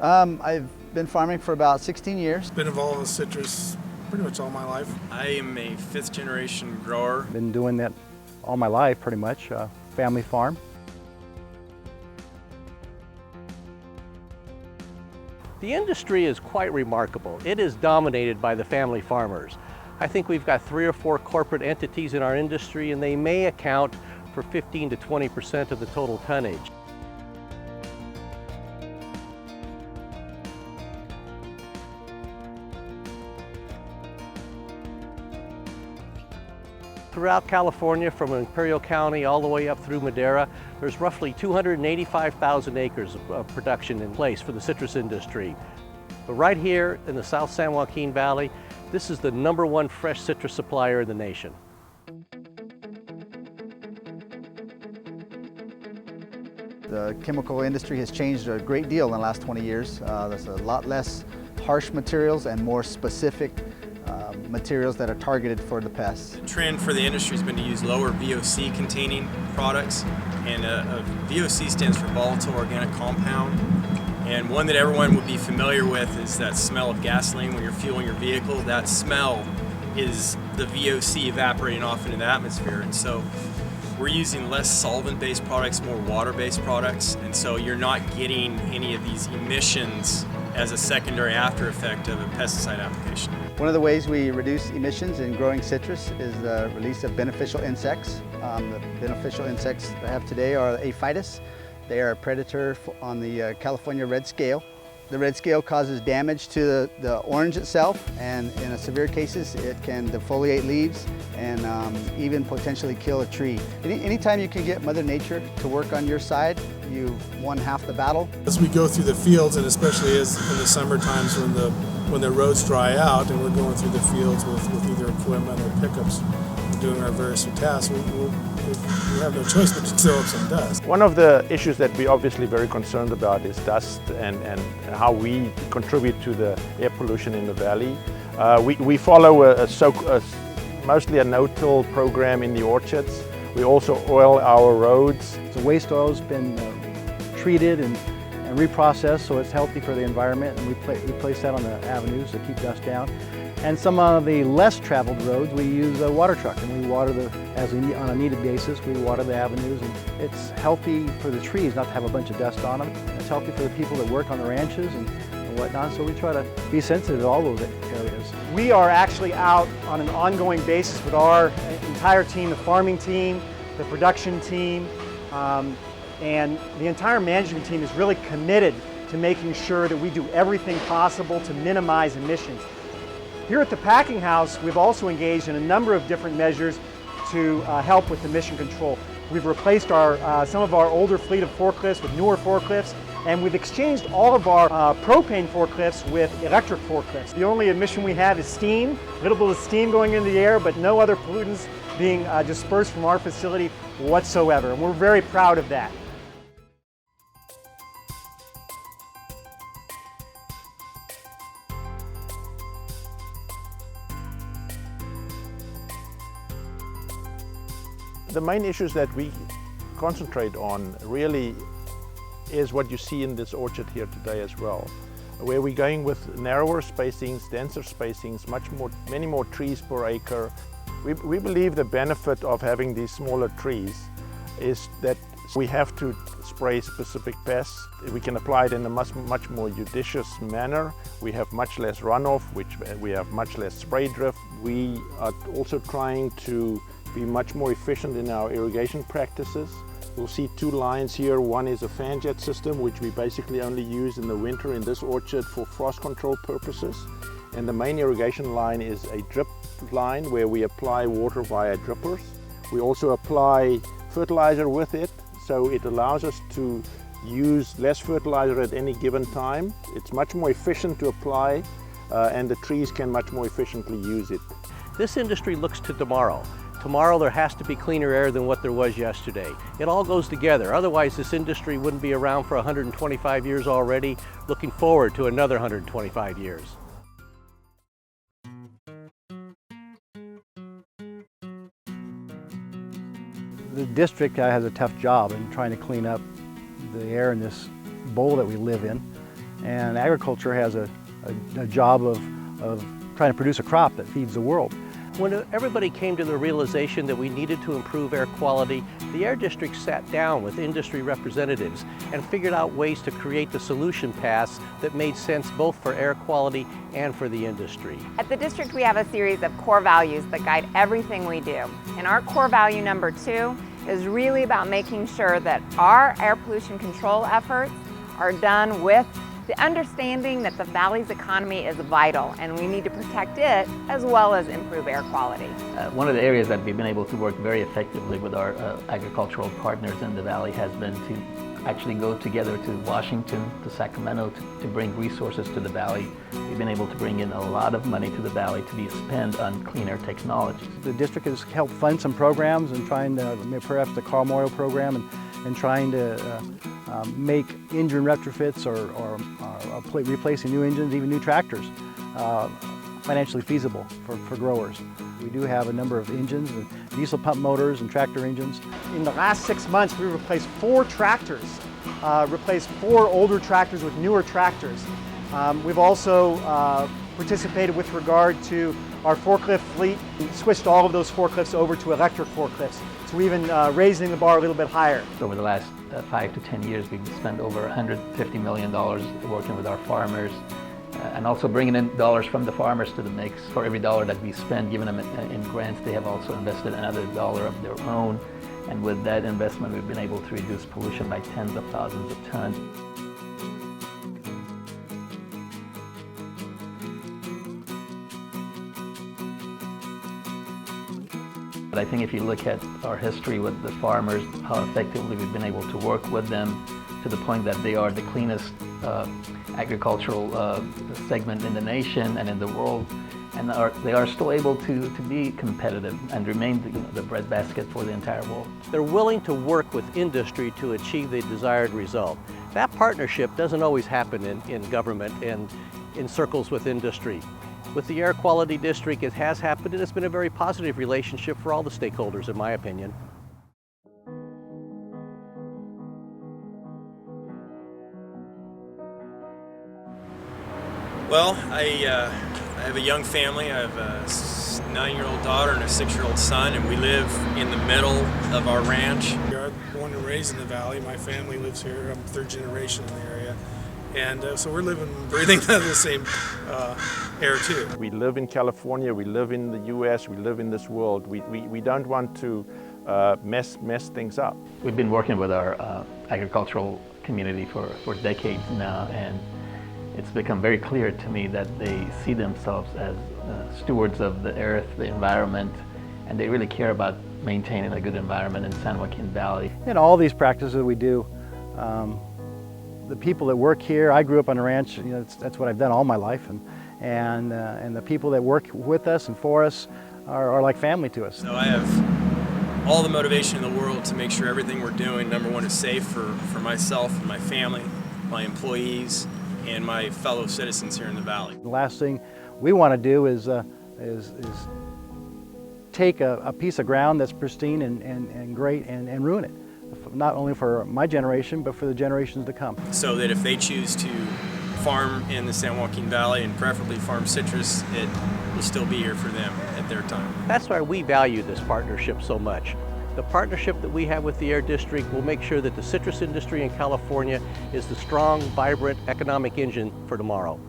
I've been farming for about 16 years. Been involved with citrus pretty much all my life. I am a 5th generation grower. Been doing that all my life, pretty much, family farm. The industry is quite remarkable. It is dominated by the family farmers. I think we've got 3 or 4 corporate entities in our industry, and they may account for 15 to 20% of the total tonnage. Throughout California, from Imperial County all the way up through Madera, there's roughly 285,000 acres of production in place for the citrus industry. But right here in the South San Joaquin Valley, this is the #1 fresh citrus supplier in the nation. The chemical industry has changed a great deal in the last 20 years. There's a lot less harsh materials and more specific materials that are targeted for the pests. The trend for the industry has been to use lower VOC containing products, and VOC stands for volatile organic compound. And one that everyone would be familiar with is that smell of gasoline when you're fueling your vehicle. That smell is the VOC evaporating off into the atmosphere. And so we're using less solvent-based products, more water-based products, and so you're not getting any of these emissions as a secondary after effect of a pesticide application. One of the ways we reduce emissions in growing citrus is the release of beneficial insects. The beneficial insects that I have today are Aphidas. They are a predator on the California red scale. The red scale causes damage to the orange itself, and in severe cases it can defoliate leaves and even potentially kill a tree. Anytime you can get Mother Nature to work on your side, you've won half the battle. As we go through the fields, and especially as in the summer times when the roads dry out and we're going through the fields with either equipment or pickups and doing our various tasks, we have no choice but to throw up some dust. One of the issues that we're obviously very concerned about is dust and how we contribute to the air pollution in the valley. We follow mostly a no-till program in the orchards. We also oil our roads. The waste oil's been treated and reprocessed, so it's healthy for the environment, and we place that on the avenues to keep dust down. And some of the less traveled roads, we use a water truck, and we water on a needed basis, we water the avenues, and it's healthy for the trees not to have a bunch of dust on them. It's healthy for the people that work on the ranches and whatnot, so we try to be sensitive to all those areas. We are actually out on an ongoing basis with our entire team, the farming team, the production team, and the entire management team is really committed to making sure that we do everything possible to minimize emissions. Here at the packing house, we've also engaged in a number of different measures to help with emission control. We've replaced some of our older fleet of forklifts with newer forklifts, and we've exchanged all of our propane forklifts with electric forklifts. The only emission we have is steam, a little bit of steam going into the air, but no other pollutants being dispersed from our facility whatsoever, and we're very proud of that. The main issues that we concentrate on really is what you see in this orchard here today as well, where we're going with narrower spacings, denser spacings, many more trees per acre. We believe the benefit of having these smaller trees is that we have to spray specific pests. We can apply it in a much more judicious manner. We have much less runoff, we have much less spray drift. We are also trying to be much more efficient in our irrigation practices. You'll see 2 lines here. One is a fan jet system, which we basically only use in the winter in this orchard for frost control purposes. And the main irrigation line is a drip line where we apply water via drippers. We also apply fertilizer with it, so it allows us to use less fertilizer at any given time. It's much more efficient to apply, and the trees can much more efficiently use it. This industry looks to tomorrow. Tomorrow there has to be cleaner air than what there was yesterday. It all goes together. Otherwise this industry wouldn't be around for 125 years already, looking forward to another 125 years. The district has a tough job in trying to clean up the air in this bowl that we live in. And agriculture has a job of trying to produce a crop that feeds the world. When everybody came to the realization that we needed to improve air quality, the Air District sat down with industry representatives and figured out ways to create the solution paths that made sense both for air quality and for the industry. At the district, we have a series of core values that guide everything we do. And our core value number 2 is really about making sure that our air pollution control efforts are done with the understanding that the Valley's economy is vital and we need to protect it as well as improve air quality. One of the areas that we've been able to work very effectively with our agricultural partners in the Valley has been to actually go together to Washington, to Sacramento to bring resources to the Valley. We've been able to bring in a lot of money to the Valley to be spent on cleaner technologies. The district has helped fund some programs and trying to, perhaps the Carl Morrow program, and trying to make engine retrofits or replacing new engines, even new tractors, financially feasible for growers. We do have a number of engines, diesel pump motors and tractor engines. In the last 6 months, we replaced 4 tractors, replaced 4 older tractors with newer tractors. We've also participated with regard to our forklift fleet. We switched all of those forklifts over to electric forklifts. So we're even raising the bar a little bit higher. Over the last 5 to 10 years, we've spent over $150 million working with our farmers and also bringing in dollars from the farmers to the mix. For every dollar that we spend, giving them in grants, they have also invested another dollar of their own. And with that investment, we've been able to reduce pollution by tens of thousands of tons. But I think if you look at our history with the farmers, how effectively we've been able to work with them to the point that they are the cleanest agricultural segment in the nation and in the world, and they are still able to be competitive and remain the breadbasket for the entire world. They're willing to work with industry to achieve the desired result. That partnership doesn't always happen in government and in circles with industry. With the Air Quality District, it has happened, and it's been a very positive relationship for all the stakeholders, in my opinion. Well, I have a young family. I have a 9-year-old daughter and a 6-year-old son, and we live in the middle of our ranch. I'm born and raised in the Valley. My family lives here. I'm 3rd generation in the area. And so we're breathing the same air too. We live in California, we live in the US, we live in this world. We don't want to mess things up. We've been working with our agricultural community for decades now, and it's become very clear to me that they see themselves as stewards of the earth, the environment, and they really care about maintaining a good environment in San Joaquin Valley. In all these practices that we do, the people that work here, I grew up on a ranch, that's what I've done all my life, and the people that work with us and for us are like family to us. So I have all the motivation in the world to make sure everything we're doing, number one, is safe for myself and my family, my employees, and my fellow citizens here in the Valley. The last thing we want to do is take a piece of ground that's pristine and great and ruin it. Not only for my generation, but for the generations to come. So that if they choose to farm in the San Joaquin Valley and preferably farm citrus, it will still be here for them at their time. That's why we value this partnership so much. The partnership that we have with the Air District will make sure that the citrus industry in California is the strong, vibrant economic engine for tomorrow.